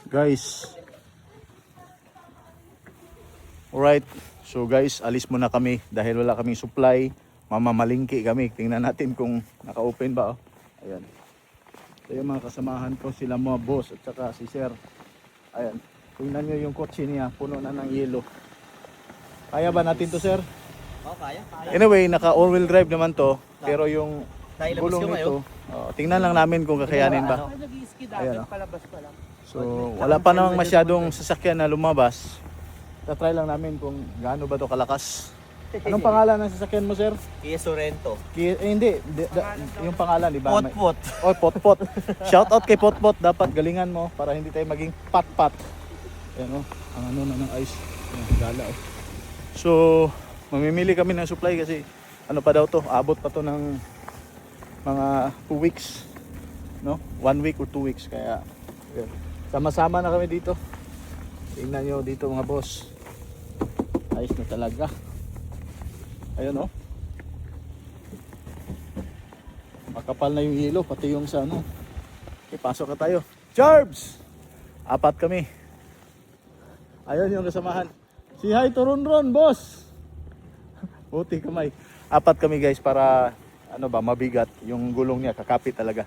Guys. Alright. So guys, alis muna kami dahil wala kaming supply. Mamamalingki kami. Tingnan natin kung naka-open ba. Ayan. Ito yung mga kasamahan ko, sila mga boss at saka si sir. Ayan. Tingnan nyo yung kotse niya, puno na ng yelo. Kaya ba natin to, sir? Oh, kaya. Anyway, naka all-wheel drive naman to. Pero yung Dahil gulong nito, tingnan lang namin kung kakayanin ba. Ayan, so, wala pa namang masyadong sasakyan na lumabas. Tatry lang namin kung gaano ba to kalakas. Anong pangalan ng sasakyan mo, sir? Kia Sorento. Hindi, yung pangalan, di ba? Potpot. Oh, Potpot. Shout out kay Potpot. Dapat galingan mo para hindi tayo maging pat-pat. Ayan oh, ang ano na ng ice. Ayan, gala oh. So, mamimili kami ng supply kasi ano pa daw to, abot pa to ng mga 2 weeks. No? 1 week or 2 weeks. Kaya, ayan. Sama-sama na kami dito. Tingnan nyo dito mga boss. Ayos na talaga. Ayun oh. Makapal na yung yelo, pati yung sa ano. Okay, pasok na tayo. Charbs! 4 kami. Ayun yung kasamahan. Si hi to Ronron, boss! Buti kamay. 4 kami guys para ano ba, mabigat. Yung gulong niya, kakapit talaga.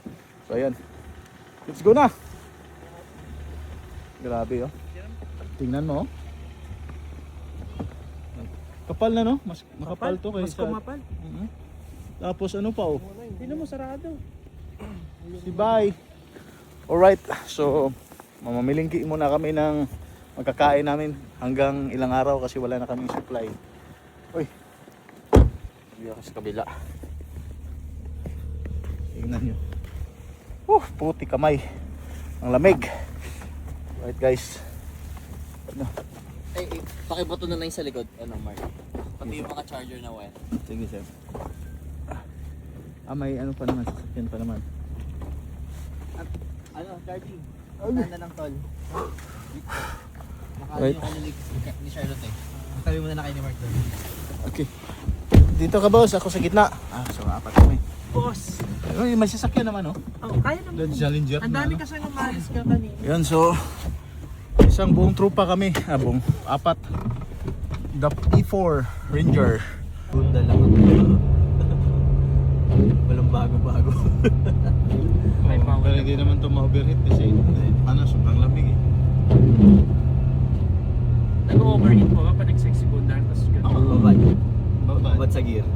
So ayun. Let's go na! Grabe oh. Tingnan mo oh. Kapal na no? Mas makapal to kaysa. Mas kumapal. Tapos ano pa oh? Hindi mo sarado. Si Bay. Alright, so mamamilingki muna kami ng magkakain namin hanggang ilang araw kasi wala na kaming supply. Uy. Hindi ako sa kabila. Tingnan nyo. Puti kamay. Ang lamig. Alright guys. Ano? Ay, pakibuto na lang sa likod. Ano, Mark? Pati yung mga charger na wire. Sige sir. May ano pa naman, sasakyan pa naman. Ano, charging. Tanda ng tol. Nakali Wait. yung kanilig ni Charlotte eh. Tabi mo na kayo ni Mark doon. Okay. Dito ka boss, ako sa gitna. So 4 kami. Boss. Ay, may sasakyan naman oh. Oh, kaya naman. Dodge Challenger. Ang dami kasi umalis ka kanina. Yan, so isang buong trupa kami, buong 4. The E4 Ranger. Bunda lang ako. Walang bago-bago. May power. Pero hindi naman ito ma-overheat kasi ano, sobrang lamig eh. Nag-overheat po ka pa nagsexegundar tapos Oo, gano'n. babad. Babad. Babad sa gear.